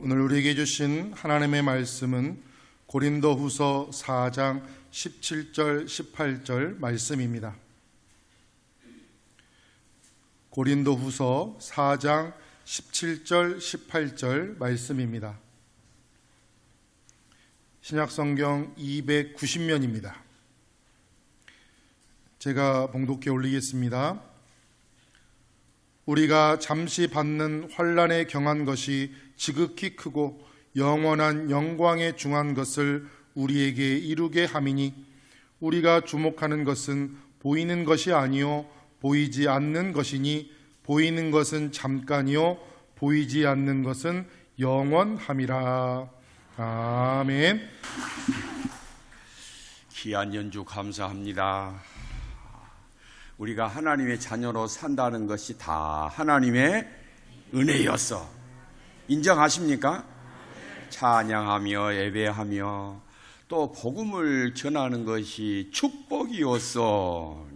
오늘 우리에게 주신 하나님의 말씀은 고린도후서 4장 17절 18절 말씀입니다. 고린도후서 4장 17절 18절 말씀입니다. 신약성경 290면입니다. 제가 봉독해 올리겠습니다. 우리가 잠시 받는 환난에 경한 것이 지극히 크고 영원한 영광에 중한 것을 우리에게 이루게 함이니 우리가 주목하는 것은 보이는 것이 아니요 보이지 않는 것이니 보이는 것은 잠깐이요 보이지 않는 것은 영원함이라. 아멘. 귀한 연주 감사합니다. 우리가 하나님의 자녀로 산다는 것이 다 하나님의 은혜였어. 인정하십니까? 찬양하며 예배하며 또 복음을 전하는 것이 축복이었어.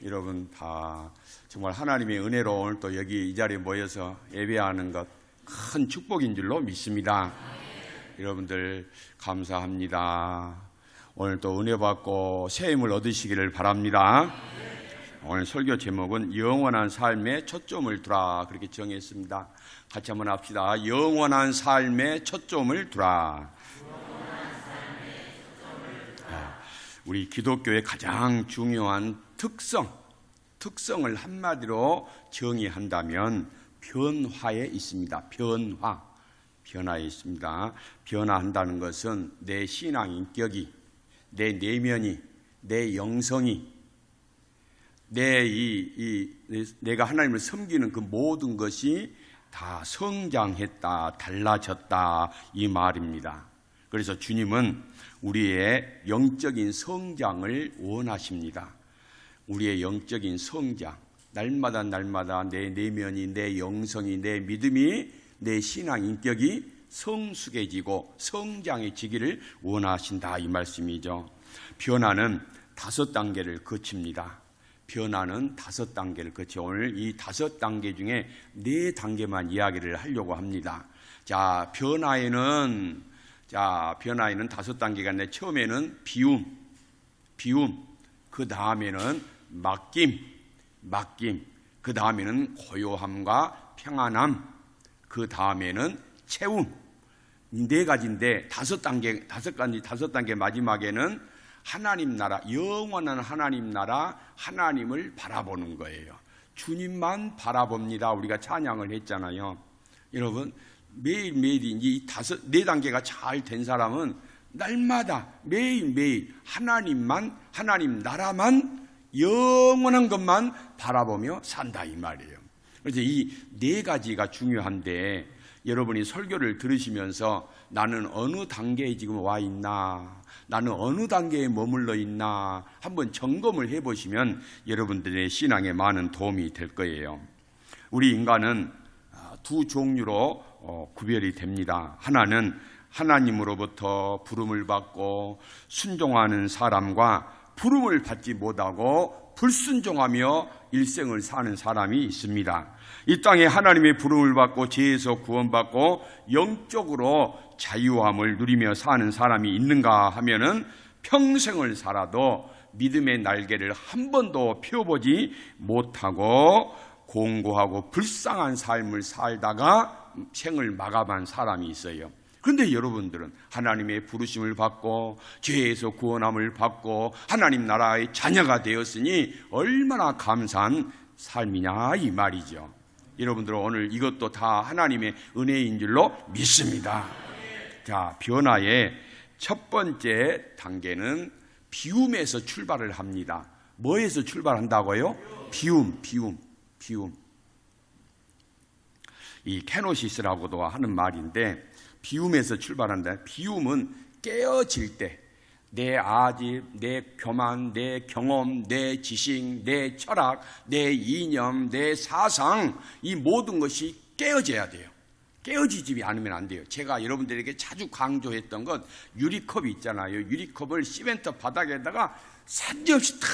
여러분 다 정말 하나님의 은혜로 오늘 또 여기 이 자리에 모여서 예배하는 것 큰 축복인 줄로 믿습니다. 여러분들 감사합니다. 오늘 또 은혜 받고 새 힘을 얻으시기를 바랍니다. 오늘 설교 제목은 영원한 삶에 초점을 두라 그렇게 정했습니다. 같이 한번 합시다. 영원한 삶에 초점을 두라. 우리 기독교의 가장 중요한 특성을 한마디로 정의한다면 변화에 있습니다. 변화에 있습니다. 변화한다는 것은 내 신앙 인격이, 내 내면이, 내 영성이, 내가 하나님을 섬기는 그 모든 것이 다 성장했다, 달라졌다 이 말입니다. 그래서 주님은 우리의 영적인 성장을 원하십니다. 우리의 영적인 성장, 날마다 내 내면이, 내 영성이, 내 믿음이, 내 신앙 인격이 성숙해지고 성장해지기를 원하신다 이 말씀이죠. 변화는 5단계를 거칩니다. 변화는 5단계를 거쳐 오늘 이 5단계 중에 4단계만 이야기를 하려고 합니다. 자, 변화에는 5단계가 있는데 처음에는 비움, 그 다음에는 맡김, 그 다음에는 고요함과 평안함, 그 다음에는 채움. 이 4가지인데 5단계 마지막에는 하나님 나라, 영원한 하나님 나라, 하나님을 바라보는 거예요. 주님만 바라봅니다. 우리가 찬양을 했잖아요. 여러분, 매일매일이 이 4단계가 잘 된 사람은 날마다 매일매일 하나님 나라만, 영원한 것만 바라보며 산다 이 말이에요. 그래서 이 4가지가 중요한데 여러분이 설교를 들으시면서 나는 어느 단계에 지금 와 있나, 나는 어느 단계에 머물러 있나 한번 점검을 해보시면 여러분들의 신앙에 많은 도움이 될 거예요. 우리 인간은 2 종류로 구별이 됩니다. 하나는 하나님으로부터 부름을 받고 순종하는 사람과 부름을 받지 못하고 불순종하며 일생을 사는 사람이 있습니다. 이 땅에 하나님의 부름을 받고 죄에서 구원받고 영적으로 자유함을 누리며 사는 사람이 있는가 하면은 평생을 살아도 믿음의 날개를 한 번도 펴보지 못하고 공고하고 불쌍한 삶을 살다가 생을 마감한 사람이 있어요. 그런데 여러분들은 하나님의 부르심을 받고 죄에서 구원함을 받고 하나님 나라의 자녀가 되었으니 얼마나 감사한 삶이냐 이 말이죠. 여러분들은 오늘 이것도 다 하나님의 은혜인 줄로 믿습니다. 자, 변화의 첫 번째 단계는 비움에서 출발을 합니다. 뭐에서 출발한다고요? 비움. 이 케노시스라고도 하는 말인데 비움에서 출발한다. 비움은 깨어질 때 내 아집, 내 교만, 내 경험, 내 지식, 내 철학, 내 이념, 내 사상 이 모든 것이 깨어져야 돼요. 깨어지지 않으면 안 돼요. 제가 여러분들에게 자주 강조했던 것 유리컵이 있잖아요. 유리컵을 시멘트 바닥에다가 산지없이 탁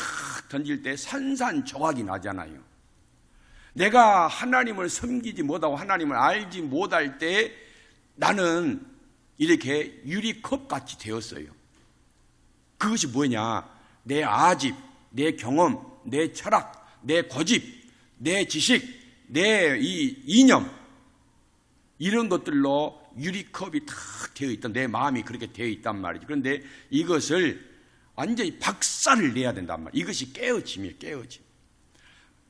던질 때 산산조각이 나잖아요. 내가 하나님을 섬기지 못하고 하나님을 알지 못할 때 나는 이렇게 유리컵 같이 되었어요. 그것이 뭐냐? 내 아집, 내 경험, 내 철학, 내 고집, 내 지식, 내 이 이념, 이런 것들로 유리컵이 탁 되어 있던 내 마음이 그렇게 되어 있단 말이죠. 그런데 이것을 완전히 박살을 내야 된단 말이에요. 이것이 깨어짐이에요. 깨어짐.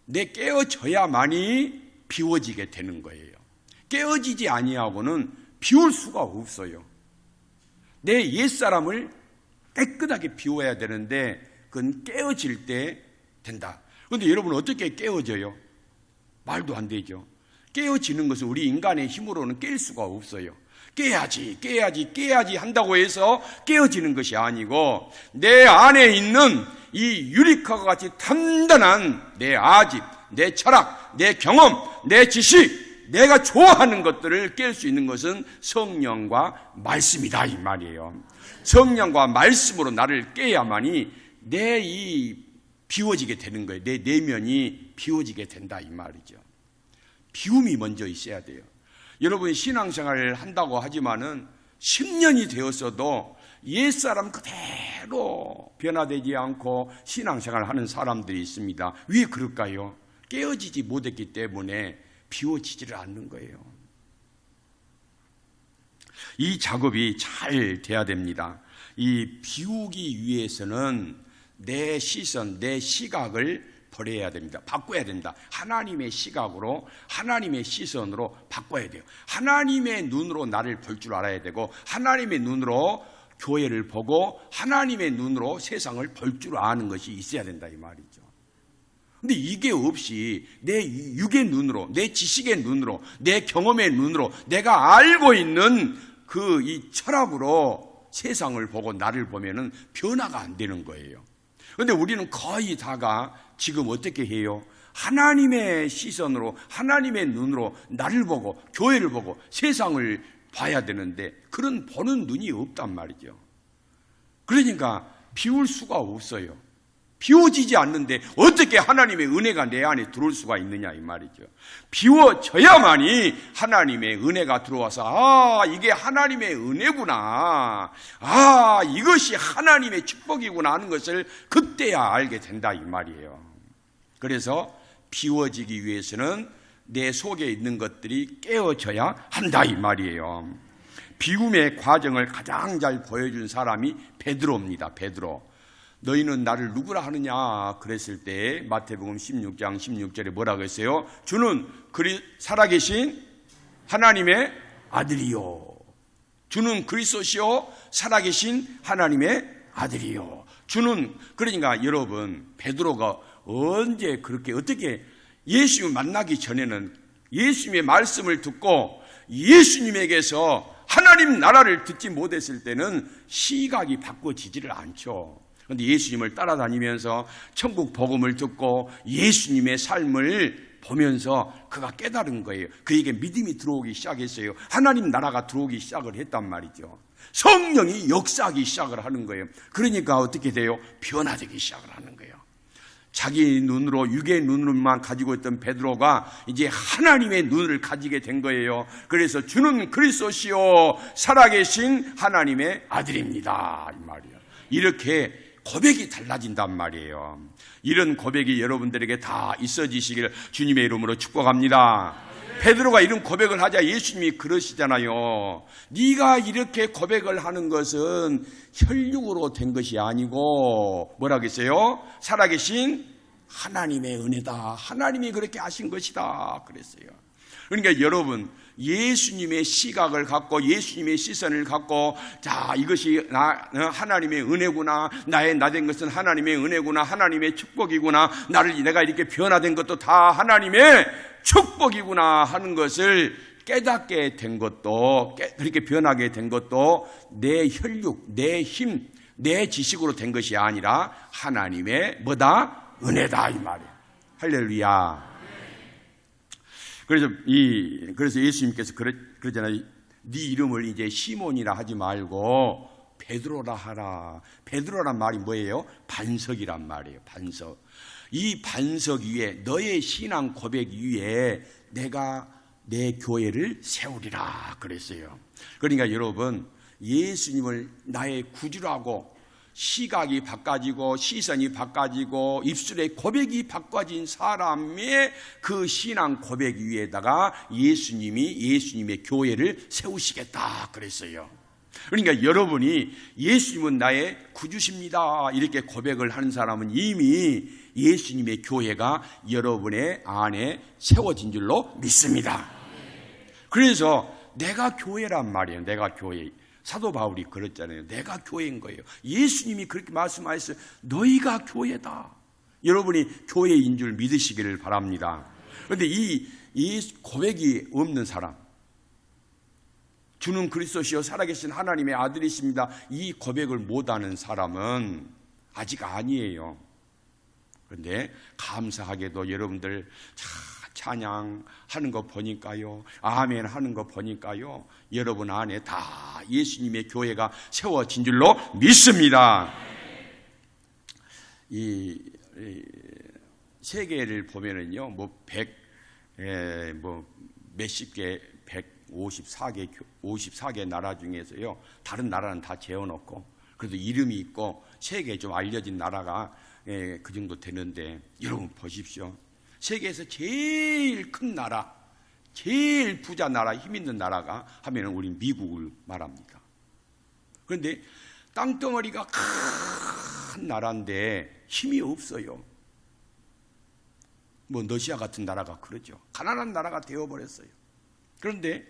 내 깨어져야만이 비워지게 되는 거예요. 깨어지지 아니하고는 비울 수가 없어요. 내 옛사람을 깨끗하게 비워야 되는데 그건 깨어질 때 된다. 그런데 여러분 어떻게 깨어져요? 말도 안 되죠. 깨어지는 것은 우리 인간의 힘으로는 깰 수가 없어요. 깨야지 한다고 해서 깨어지는 것이 아니고 내 안에 있는 이 유리컵과 같이 단단한 내 아집, 내 철학, 내 경험, 내 지식, 내가 좋아하는 것들을 깰 수 있는 것은 성령과 말씀이다 이 말이에요. 성령과 말씀으로 나를 깨야만이 내 이 비워지게 되는 거예요. 내 내면이 비워지게 된다 이 말이죠. 비움이 먼저 있어야 돼요. 여러분 신앙생활을 한다고 하지만은 10년이 되었어도 옛사람 그대로 변화되지 않고 신앙생활을 하는 사람들이 있습니다. 왜 그럴까요? 깨어지지 못했기 때문에 비워지지를 않는 거예요. 이 작업이 잘 돼야 됩니다. 이 비우기 위해서는 내 시선, 내 시각을 버려야 됩니다. 바꿔야 된다. 하나님의 시각으로, 하나님의 시선으로 바꿔야 돼요. 하나님의 눈으로 나를 볼 줄 알아야 되고 하나님의 눈으로 교회를 보고 하나님의 눈으로 세상을 볼 줄 아는 것이 있어야 된다 이 말이죠. 근데 이게 없이 내 육의 눈으로, 내 지식의 눈으로, 내 경험의 눈으로 내가 알고 있는 그 이 철학으로 세상을 보고 나를 보면은 변화가 안 되는 거예요. 그런데 우리는 거의 다가 지금 어떻게 해요? 하나님의 시선으로, 하나님의 눈으로 나를 보고 교회를 보고 세상을 봐야 되는데 그런 보는 눈이 없단 말이죠. 그러니까 비울 수가 없어요. 비워지지 않는데 어떻게 하나님의 은혜가 내 안에 들어올 수가 있느냐 이 말이죠. 비워져야만이 하나님의 은혜가 들어와서 이게 하나님의 은혜구나, 이것이 하나님의 축복이구나 하는 것을 그때야 알게 된다 이 말이에요. 그래서 비워지기 위해서는 내 속에 있는 것들이 깨어져야 한다 이 말이에요. 비움의 과정을 가장 잘 보여준 사람이 베드로입니다. 베드로. 너희는 나를 누구라 하느냐 그랬을 때 마태복음 16장 16절에 뭐라고 했어요? 주는 살아계신 하나님의 아들이요. 주는 그리스도시요 살아계신 하나님의 아들이요. 주는, 그러니까 여러분 베드로가 언제 그렇게 어떻게 예수님 만나기 전에는 예수님의 말씀을 듣고 예수님에게서 하나님 나라를 듣지 못했을 때는 시각이 바꿔지지를 않죠. 그런데 예수님을 따라다니면서 천국 복음을 듣고 예수님의 삶을 보면서 그가 깨달은 거예요. 그에게 믿음이 들어오기 시작했어요. 하나님 나라가 들어오기 시작을 했단 말이죠. 성령이 역사하기 시작을 하는 거예요. 그러니까 어떻게 돼요? 변화되기 시작을 하는 거예요. 자기 눈으로, 육의 눈으로만 가지고 있던 베드로가 이제 하나님의 눈을 가지게 된 거예요. 그래서 주는 그리스도시요 살아계신 하나님의 아들입니다 이 말이에요. 이렇게 고백이 달라진단 말이에요. 이런 고백이 여러분들에게 다 있어지시길 주님의 이름으로 축복합니다. 베드로가 이런 고백을 하자 예수님이 그러시잖아요. 네가 이렇게 고백을 하는 것은 혈육으로 된 것이 아니고 뭐라고 했어요? 살아계신 하나님의 은혜다. 하나님이 그렇게 하신 것이다 그랬어요. 그러니까 여러분 예수님의 시각을 갖고 예수님의 시선을 갖고 자 이것이 하나님의 은혜구나, 나의 나된 것은 하나님의 은혜구나, 하나님의 축복이구나, 내가 이렇게 변화된 것도 다 하나님의 축복이구나 하는 것을 깨닫게 된 것도, 그렇게 변하게 된 것도 내 혈육, 내 힘, 내 지식으로 된 것이 아니라 하나님의 뭐다? 은혜다 이 말이에요. 할렐루야. 그래서 예수님께서 그러잖아요. 네 이름을 이제 시몬이라 하지 말고 베드로라 하라. 베드로란 말이 뭐예요? 반석이란 말이에요. 반석. 이 반석 위에, 너의 신앙 고백 위에 내가 내 교회를 세우리라 그랬어요. 그러니까 여러분, 예수님을 나의 구주로 하고 시각이 바꿔지고 시선이 바꿔지고 입술의 고백이 바꿔진 사람의 그 신앙 고백 위에다가 예수님의 교회를 세우시겠다 그랬어요. 그러니까 여러분이 예수님은 나의 구주십니다 이렇게 고백을 하는 사람은 이미 예수님의 교회가 여러분의 안에 세워진 줄로 믿습니다. 그래서 내가 교회란 말이에요. 내가 교회. 사도 바울이 그랬잖아요. 내가 교회인 거예요. 예수님이 그렇게 말씀하셨어요. 너희가 교회다. 여러분이 교회인 줄 믿으시기를 바랍니다. 그런데 이 고백이 없는 사람, 주는 그리스도시요 살아계신 하나님의 아들이십니다, 이 고백을 못하는 사람은 아직 아니에요. 그런데 감사하게도 여러분들 찬양하는 거 보니까요, 아멘 하는 거 보니까요, 여러분 안에 다 예수님의 교회가 세워진 줄로 믿습니다. 이 세계를 보면은요, 몇십 개, 54개 나라 중에서요, 다른 나라는 다 재워놓고, 그래도 이름이 있고 세계에 좀 알려진 나라가 그 정도 되는데, 여러분 보십시오. 세계에서 제일 큰 나라, 제일 부자 나라, 힘 있는 나라가 하면 우리 미국을 말합니다. 그런데 땅덩어리가 큰 나라인데 힘이 없어요. 러시아 같은 나라가 그러죠. 가난한 나라가 되어버렸어요. 그런데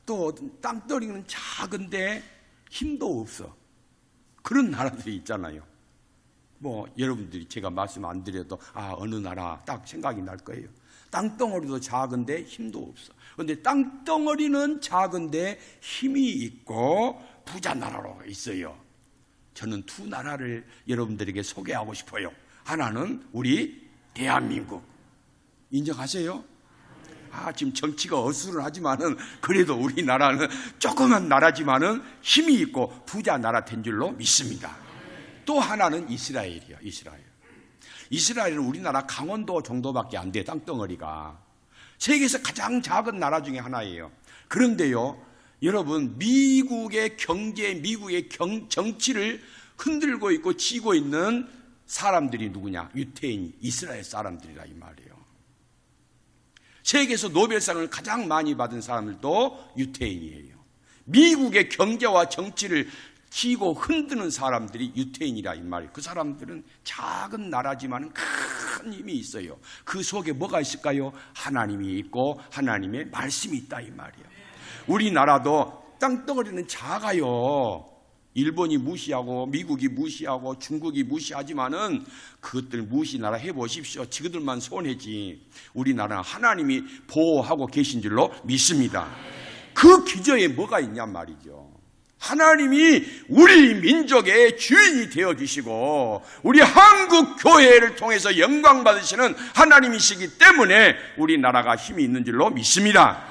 또 땅덩어리는 작은데 힘도 없어. 그런 나라들이 있잖아요. 여러분들이 제가 말씀 안 드려도 어느 나라 딱 생각이 날 거예요. 땅덩어리도 작은데 힘도 없어. 그런데 땅덩어리는 작은데 힘이 있고 부자 나라로 있어요. 저는 두 나라를 여러분들에게 소개하고 싶어요. 하나는 우리 대한민국. 인정하세요? 지금 정치가 어수선하지만은 그래도 우리나라는 조그만 나라지만은 힘이 있고 부자 나라 된 줄로 믿습니다. 또 하나는 이스라엘이요. 이스라엘은 우리나라 강원도 정도밖에 안 돼. 땅덩어리가 세계에서 가장 작은 나라 중에 하나예요. 그런데요, 여러분, 미국의 경제, 미국의 정치를 흔들고 있고 쥐고 있는 사람들이 누구냐? 유태인, 이스라엘 사람들이라 이 말이에요. 세계에서 노벨상을 가장 많이 받은 사람들도 유태인이에요. 미국의 경제와 정치를 쥐고 흔드는 사람들이 유태인이라 이 말이에요. 그 사람들은 작은 나라지만 큰 힘이 있어요. 그 속에 뭐가 있을까요? 하나님이 있고 하나님의 말씀이 있다 이 말이에요. 우리나라도 땅덩어리는 작아요. 일본이 무시하고 미국이 무시하고 중국이 무시하지만은 그것들 무시나라 해보십시오. 지그들만 손해지. 우리나라는 하나님이 보호하고 계신 줄로 믿습니다. 그 기저에 뭐가 있냔 말이죠. 하나님이 우리 민족의 주인이 되어주시고 우리 한국 교회를 통해서 영광 받으시는 하나님이시기 때문에 우리나라가 힘이 있는 줄로 믿습니다.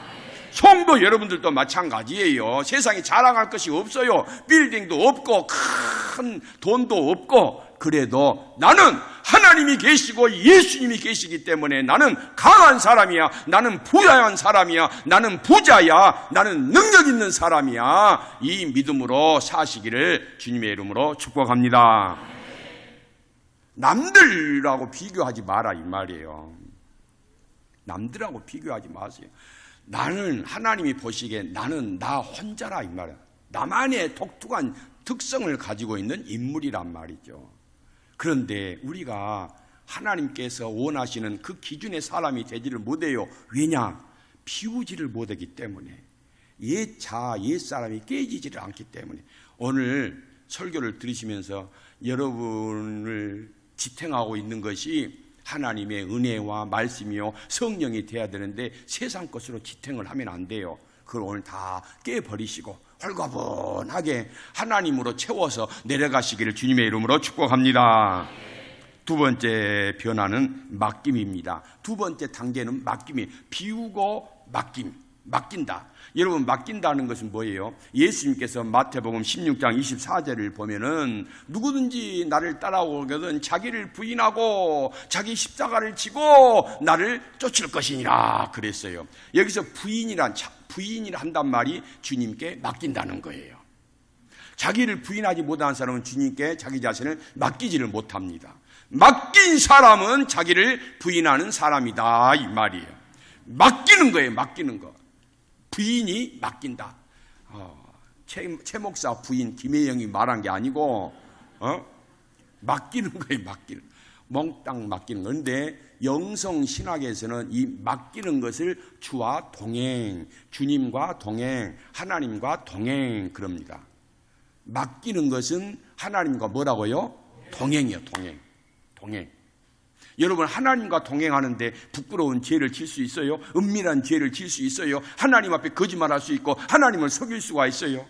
성도 여러분들도 마찬가지예요. 세상에 자랑할 것이 없어요. 빌딩도 없고 큰 돈도 없고, 그래도 나는 하나님이 계시고 예수님이 계시기 때문에 나는 강한 사람이야. 나는 부유한 사람이야. 나는 부자야. 나는 능력 있는 사람이야. 이 믿음으로 사시기를 주님의 이름으로 축복합니다. 남들하고 비교하지 마라 이 말이에요. 남들하고 비교하지 마세요. 나는 하나님이 보시기에 나는 나 혼자라 이 말이야. 나만의 독특한 특성을 가지고 있는 인물이란 말이죠. 그런데 우리가 하나님께서 원하시는 그 기준의 사람이 되지를 못해요. 왜냐? 비우지를 못하기 때문에. 옛 사람이 깨지지를 않기 때문에. 오늘 설교를 들으시면서 여러분을 지탱하고 있는 것이 하나님의 은혜와 말씀이요 성령이 돼야 되는데 세상 것으로 지탱을 하면 안 돼요. 그걸 오늘 다 깨버리시고 홀가분하게 하나님으로 채워서 내려가시기를 주님의 이름으로 축복합니다. 두 번째 변화는 맡김입니다. 두 번째 단계는 맡김이, 비우고 맡김. 맡긴다. 여러분, 맡긴다는 것은 뭐예요? 예수님께서 마태복음 16장 24절을 보면은 누구든지 나를 따라오거든 자기를 부인하고 자기 십자가를 지고 나를 쫓을 것이니라 그랬어요. 여기서 부인이라 한단 말이 주님께 맡긴다는 거예요. 자기를 부인하지 못하는 사람은 주님께 자기 자신을 맡기지를 못합니다. 맡긴 사람은 자기를 부인하는 사람이다 이 말이에요. 맡기는 거예요. 맡기는 거. 부인이 맡긴다. 최 목사 부인 김혜영이 말한 게 아니고 맡기는 거예요. 맡기는. 몽땅 맡기는 건데 영성 신학에서는 이 맡기는 것을 주와 동행, 주님과 동행, 하나님과 동행 그럽니다. 맡기는 것은 하나님과 뭐라고요? 동행이요. 동행. 여러분, 하나님과 동행하는데 부끄러운 죄를 질 수 있어요? 은밀한 죄를 질 수 있어요? 하나님 앞에 거짓말할 수 있고 하나님을 속일 수가 있어요?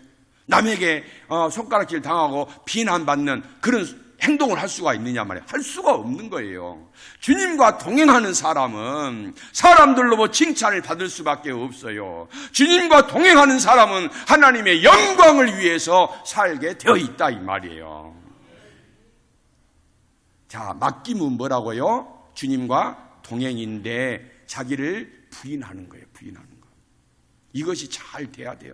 남에게 손가락질 당하고 비난받는 그런 행동을 할 수가 있느냐 말이에요. 할 수가 없는 거예요. 주님과 동행하는 사람은 사람들로 칭찬을 받을 수밖에 없어요. 주님과 동행하는 사람은 하나님의 영광을 위해서 살게 되어 있다 이 말이에요. 자, 맡김은 뭐라고요? 주님과 동행인데 자기를 부인하는 거예요. 부인하는 거. 이것이 잘 돼야 돼요.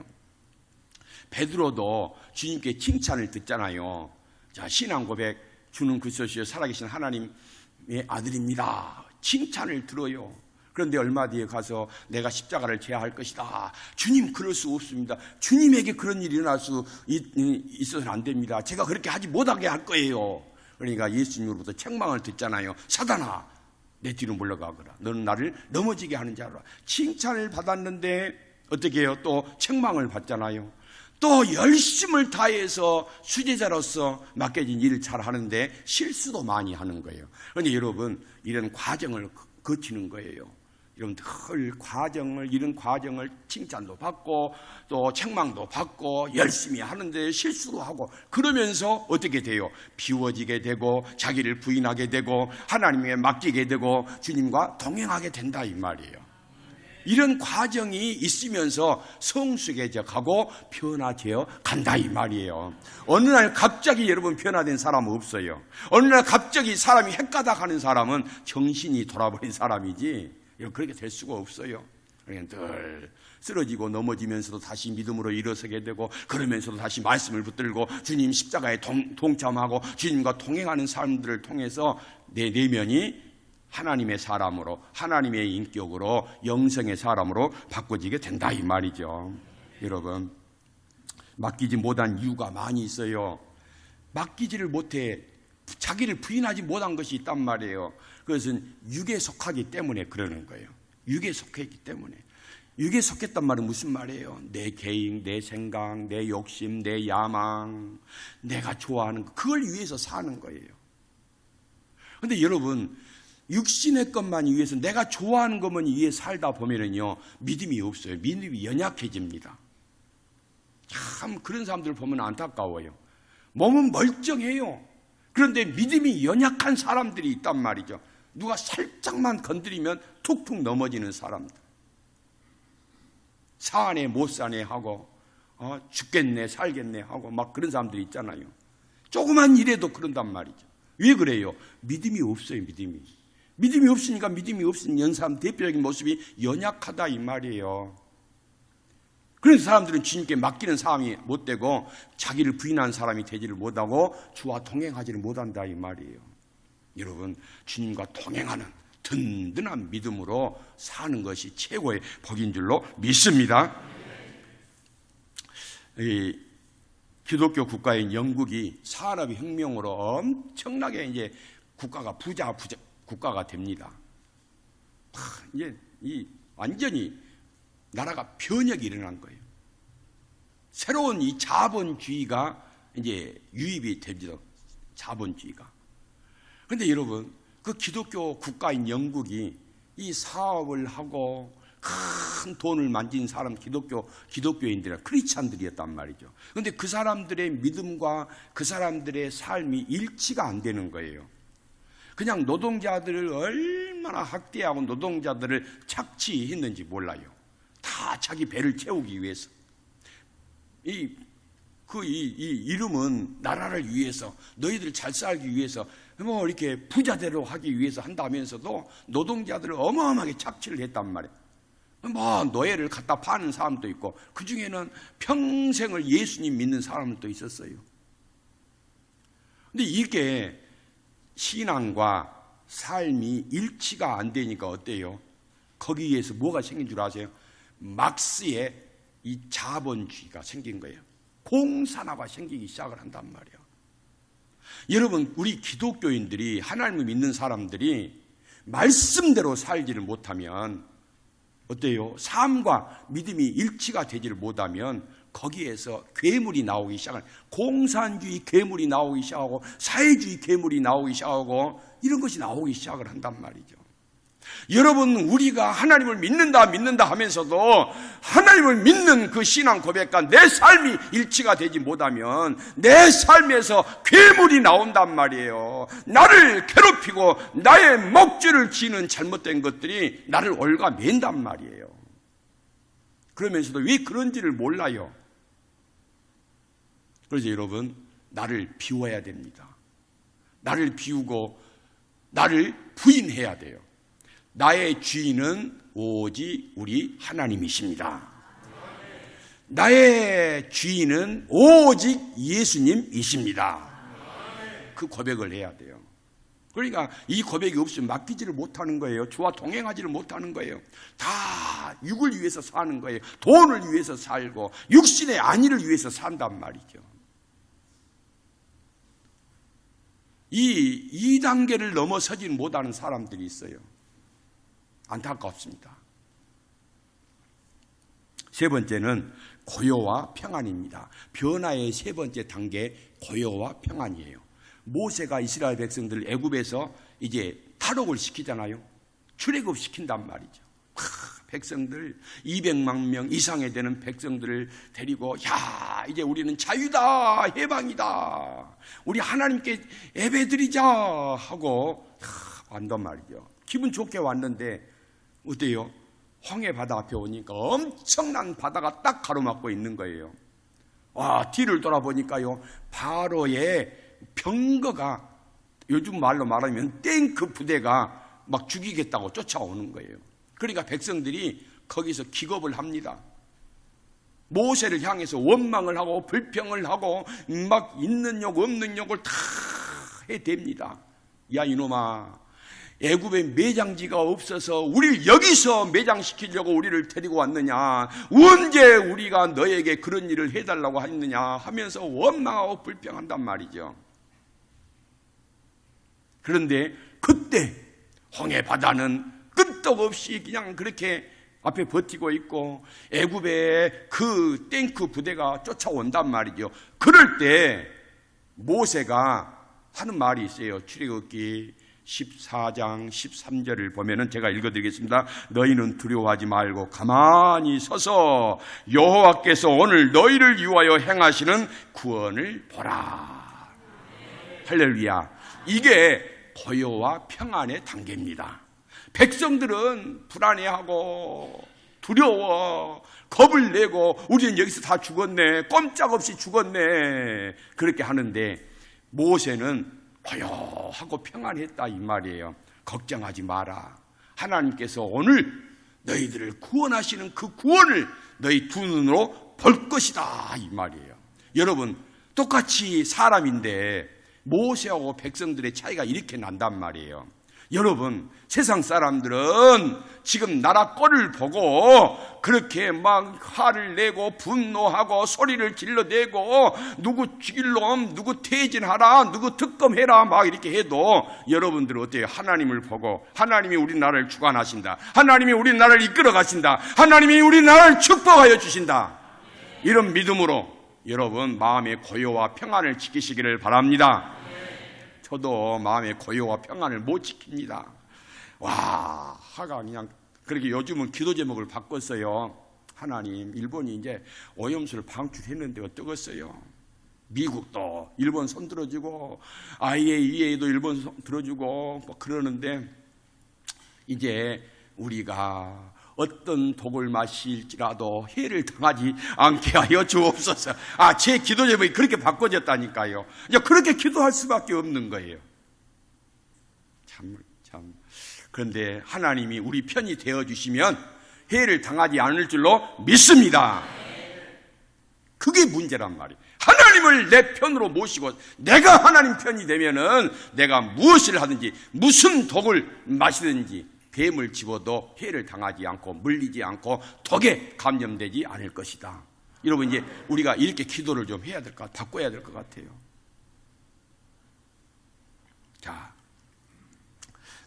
베드로도 주님께 칭찬을 듣잖아요. 자, 신앙 고백, 주는 그리스도시요 살아계신 하나님의 아들입니다. 칭찬을 들어요. 그런데 얼마 뒤에 가서 내가 십자가를 져야 할 것이다. 주님, 그럴 수 없습니다. 주님에게 그런 일이 일어날 수 있어서는 안 됩니다. 제가 그렇게 하지 못하게 할 거예요. 그러니까 예수님으로부터 책망을 듣잖아요. 사단아, 내 뒤로 물러가거라. 너는 나를 넘어지게 하는 자라. 칭찬을 받았는데 어떻게 해요? 또 책망을 받잖아요. 또 열심을 다해서 수제자로서 맡겨진 일을 잘 하는데 실수도 많이 하는 거예요. 그런데 여러분, 이런 과정을 거치는 거예요. 이런 이런 과정을 칭찬도 받고 또 책망도 받고 열심히 하는데 실수도 하고 그러면서 어떻게 돼요? 비워지게 되고 자기를 부인하게 되고 하나님께 맡기게 되고 주님과 동행하게 된다 이 말이에요. 이런 과정이 있으면서 성숙해져 가고 변화되어 간다 이 말이에요. 어느 날 갑자기 여러분 변화된 사람은 없어요. 어느 날 갑자기 사람이 헷가닥하는 사람은 정신이 돌아버린 사람이지 그렇게 될 수가 없어요. 그냥 늘 쓰러지고 넘어지면서도 다시 믿음으로 일어서게 되고 그러면서도 다시 말씀을 붙들고 주님 십자가에 동참하고 주님과 동행하는 사람들을 통해서 내 내면이 하나님의 사람으로 하나님의 인격으로 영성의 사람으로 바꿔지게 된다 이 말이죠. 여러분, 맡기지 못한 이유가 많이 있어요. 맡기지를 못해 자기를 부인하지 못한 것이 있단 말이에요. 그것은 육에 속하기 때문에 그러는 거예요. 육에 속했기 때문에. 육에 속했단 말은 무슨 말이에요? 내 개인, 내 생각, 내 욕심, 내 야망, 내가 좋아하는 거, 그걸 위해서 사는 거예요. 그런데 여러분, 육신의 것만 위해서 내가 좋아하는 것만 위해 살다 보면은요, 믿음이 없어요. 믿음이 연약해집니다. 참 그런 사람들 보면 안타까워요. 몸은 멀쩡해요. 그런데 믿음이 연약한 사람들이 있단 말이죠. 누가 살짝만 건드리면 툭툭 넘어지는 사람들. 사네 못 사네 하고 죽겠네 살겠네 하고 막 그런 사람들이 있잖아요. 조그만 일에도 그런단 말이죠. 왜 그래요? 믿음이 없어요. 믿음이 없으니까 믿음이 없는 연사람 대표적인 모습이 연약하다 이 말이에요. 그래서 사람들은 주님께 맡기는 사람이 못되고 자기를 부인한 사람이 되지를 못하고 주와 동행하지를 못한다 이 말이에요. 여러분, 주님과 동행하는 든든한 믿음으로 사는 것이 최고의 복인 줄로 믿습니다. 이 기독교 국가인 영국이 산업혁명으로 엄청나게 이제 국가가 부자 국가가 됩니다. 이제 완전히 나라가 변혁이 일어난 거예요. 새로운 이 자본주의가 이제 유입이 됩니다. 자본주의가. 그런데 여러분, 그 기독교 국가인 영국이 이 사업을 하고 큰 돈을 만진 사람 기독교인들이나 크리스찬들이었단 말이죠. 그런데 그 사람들의 믿음과 그 사람들의 삶이 일치가 안 되는 거예요. 그냥 노동자들을 얼마나 학대하고 노동자들을 착취했는지 몰라요. 다 다 자기 배를 채우기 위해서. 이 이름은 나라를 위해서, 너희들 잘 살기 위해서, 뭐 이렇게 부자대로 하기 위해서 한다면서도 노동자들을 어마어마하게 착취를 했단 말이에요. 뭐 노예를 갖다 파는 사람도 있고, 그 중에는 평생을 예수님 믿는 사람도 있었어요. 근데 이게 신앙과 삶이 일치가 안 되니까 어때요? 거기에서 뭐가 생긴 줄 아세요? 막스의 이 자본주의가 생긴 거예요. 공산화가 생기기 시작을 한단 말이에요. 여러분, 우리 기독교인들이, 하나님을 믿는 사람들이 말씀대로 살지를 못하면 어때요? 삶과 믿음이 일치가 되지를 못하면 거기에서 괴물이 나오기 시작하는, 공산주의 괴물이 나오기 시작하고 사회주의 괴물이 나오기 시작하고 이런 것이 나오기 시작을 한단 말이죠. 여러분, 우리가 하나님을 믿는다 하면서도 하나님을 믿는 그 신앙 고백과 내 삶이 일치가 되지 못하면 내 삶에서 괴물이 나온단 말이에요. 나를 괴롭히고 나의 목줄을 지는 잘못된 것들이 나를 얽어맨단 말이에요. 그러면서도 왜 그런지를 몰라요. 그래서 여러분, 나를 비워야 됩니다. 나를 비우고 나를 부인해야 돼요. 나의 주인은 오직 우리 하나님이십니다. 나의 주인은 오직 예수님이십니다. 그 고백을 해야 돼요. 그러니까 이 고백이 없으면 맡기지를 못하는 거예요. 주와 동행하지를 못하는 거예요. 다 육을 위해서 사는 거예요. 돈을 위해서 살고 육신의 안위를 위해서 산단 말이죠. 이 단계를 넘어서지 못하는 사람들이 있어요. 안타깝습니다. 세 번째는 고요와 평안입니다. 변화의 세 번째 단계, 고요와 평안이에요. 모세가 이스라엘 백성들을 애굽에서 이제 탈옥을 시키잖아요. 출애굽 시킨단 말이죠. 백성들 200만 명 이상에 되는 백성들을 데리고, 야, 이제 우리는 자유다, 해방이다, 우리 하나님께 예배드리자 하고 왔단 말이죠. 기분 좋게 왔는데 어때요? 홍해 바다 앞에 오니까 엄청난 바다가 딱 가로막고 있는 거예요. 와, 뒤를 돌아보니까요, 바로의 병거가, 요즘 말로 말하면 탱크 부대가 막 죽이겠다고 쫓아오는 거예요. 그러니까 백성들이 거기서 기겁을 합니다. 모세를 향해서 원망을 하고 불평을 하고 막 있는 욕 없는 욕을 다 해댑니다. 야, 이놈아, 애굽에 매장지가 없어서 우리를 여기서 매장시키려고 우리를 데리고 왔느냐, 언제 우리가 너에게 그런 일을 해달라고 했느냐 하면서 원망하고 불평한단 말이죠. 그런데 그때 홍해 바다는 끄떡없이 그냥 그렇게 앞에 버티고 있고 애굽의 그 탱크 부대가 쫓아온단 말이죠. 그럴 때 모세가 하는 말이 있어요. 출애굽기 14장 13절을 보면은 제가 읽어드리겠습니다. 너희는 두려워하지 말고 가만히 서서 여호와께서 오늘 너희를 위하여 행하시는 구원을 보라. 할렐루야. 이게 고요와 평안의 단계입니다. 백성들은 불안해하고 두려워, 겁을 내고 우리는 여기서 다 죽었네, 꼼짝없이 죽었네, 그렇게 하는데 모세는 고요하고 평안했다 이 말이에요. 걱정하지 마라. 하나님께서 오늘 너희들을 구원하시는 그 구원을 너희 두 눈으로 볼 것이다 이 말이에요. 여러분, 똑같이 사람인데 모세하고 백성들의 차이가 이렇게 난단 말이에요. 여러분, 세상 사람들은 지금 나라 꼴을 보고 그렇게 막 화를 내고 분노하고 소리를 질러대고 누구 죽일 놈, 누구 퇴진하라, 누구 특검해라 막 이렇게 해도 여러분들은 어때요? 하나님을 보고 하나님이 우리나라를 주관하신다, 하나님이 우리나라를 이끌어 가신다, 하나님이 우리나라를 축복하여 주신다, 이런 믿음으로 여러분 마음의 고요와 평안을 지키시기를 바랍니다. 저도 마음의 고요와 평안을 못 지킵니다. 와, 하가 그냥 그렇게 요즘은 기도 제목을 바꿨어요. 하나님, 일본이 이제 오염수를 방출했는데 어떠겠어요? 미국도 일본 손 들어주고 IAEA도 일본 손 들어주고 뭐 그러는데 이제 우리가 어떤 독을 마실지라도 해를 당하지 않게 하여 주옵소서. 제 기도 제목이 그렇게 바꿔졌다니까요. 이제 그렇게 기도할 수밖에 없는 거예요. 참. 그런데 하나님이 우리 편이 되어주시면 해를 당하지 않을 줄로 믿습니다. 그게 문제란 말이에요. 하나님을 내 편으로 모시고 내가 하나님 편이 되면은 내가 무엇을 하든지 무슨 독을 마시든지 뱀을 집어도 해를 당하지 않고 물리지 않고 독에 감염되지 않을 것이다. 여러분, 이제 우리가 이렇게 기도를 좀 해야 될 것 같아요. 바꿔야 될 것 같아요. 자,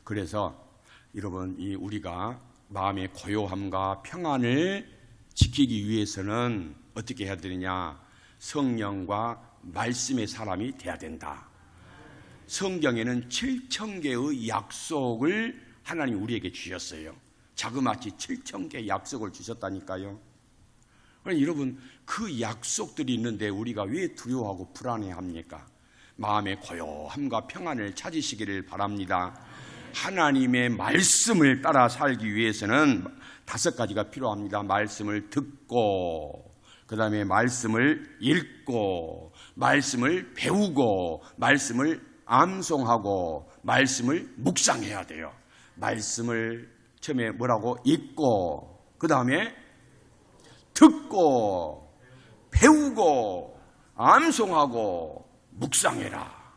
그래서 여러분, 우리가 마음의 고요함과 평안을 지키기 위해서는 어떻게 해야 되느냐? 성령과 말씀의 사람이 돼야 된다. 성경에는 7,000개의 약속을 하나님 우리에게 주셨어요. 자그마치 7,000개의 약속을 주셨다니까요. 그러니까 여러분, 그 약속들이 있는데 우리가 왜 두려워하고 불안해합니까? 마음의 고요함과 평안을 찾으시기를 바랍니다. 하나님의 말씀을 따라 살기 위해서는 5가지가 필요합니다. 말씀을 듣고, 그 다음에 말씀을 읽고, 말씀을 배우고, 말씀을 암송하고, 말씀을 묵상해야 돼요. 말씀을 처음에 뭐라고? 읽고, 그 다음에 듣고, 배우고, 암송하고, 묵상해라.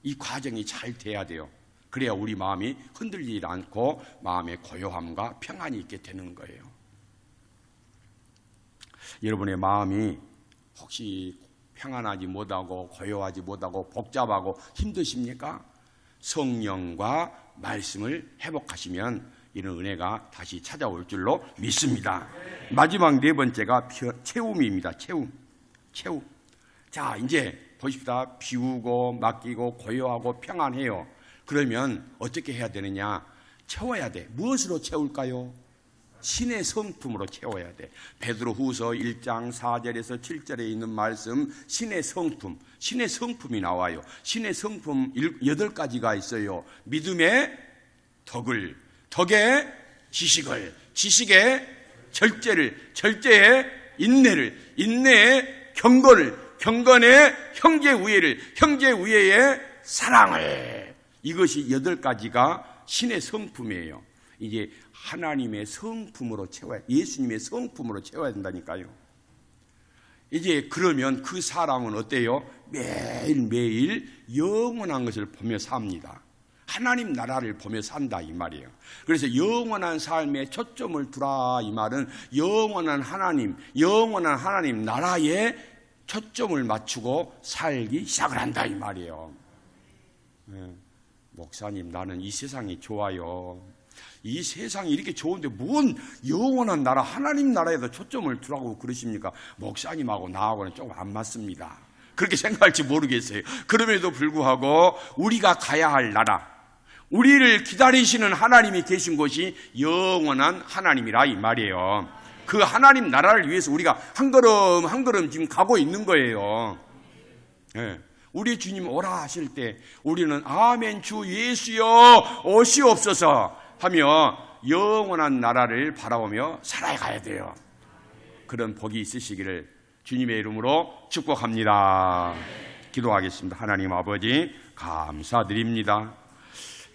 이 과정이 잘 돼야 돼요. 그래야 우리 마음이 흔들리지 않고 마음의 고요함과 평안이 있게 되는 거예요. 여러분의 마음이 혹시 평안하지 못하고 고요하지 못하고 복잡하고 힘드십니까? 성령과 말씀을 회복하시면 이런 은혜가 다시 찾아올 줄로 믿습니다. 마지막 4번째가 채움입니다. 채움. 자, 이제 보십시다. 비우고 맡기고 고요하고 평안해요. 그러면 어떻게 해야 되느냐? 채워야 돼. 무엇으로 채울까요? 신의 성품으로 채워야 돼. 베드로후서 1장 4절에서 7절에 있는 말씀, 신의 성품, 신의 성품이 나와요. 신의 성품 8가지가 있어요. 믿음의 덕을, 덕의 지식을, 지식의 절제를, 절제의 인내를, 인내의 경건을, 경건의 형제우애를, 형제우애의 사랑을. 이것이 8가지가 신의 성품이에요. 이제 하나님의 성품으로 채워야, 예수님의 성품으로 채워야 된다니까요. 이제 그러면 그 사람은 어때요? 매일매일 영원한 것을 보며 삽니다. 하나님 나라를 보며 산다 이 말이에요. 그래서 영원한 삶에 초점을 두라 이 말은 영원한 하나님 나라에 초점을 맞추고 살기 시작을 한다 이 말이에요. 목사님, 나는 이 세상이 좋아요. 이 세상이 이렇게 좋은데 뭔 영원한 나라, 하나님 나라에다 초점을 두라고 그러십니까? 목사님하고 나하고는 조금 안 맞습니다. 그렇게 생각할지 모르겠어요. 그럼에도 불구하고 우리가 가야 할 나라, 우리를 기다리시는 하나님이 계신 곳이 영원한 하나님이라 이 말이에요. 그 하나님 나라를 위해서 우리가 한 걸음 한 걸음 지금 가고 있는 거예요. 네. 우리 주님 오라 하실 때 우리는 아멘 주 예수여 오시옵소서 하며 영원한 나라를 바라보며 살아가야 돼요. 그런 복이 있으시기를 주님의 이름으로 축복합니다. 기도하겠습니다. 하나님 아버지 감사드립니다.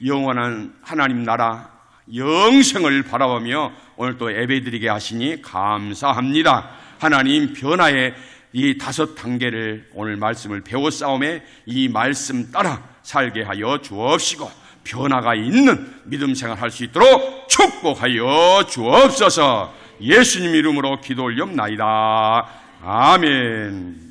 영원한 하나님 나라 영생을 바라보며 오늘 또 예배드리게 하시니 감사합니다. 하나님 변화의 이 5단계를 오늘 말씀을 배웠사오매 이 말씀 따라 살게 하여 주옵시고 변화가 있는 믿음 생활할 수 있도록 축복하여 주옵소서. 예수님 이름으로 기도 올리옵나이다. 아멘.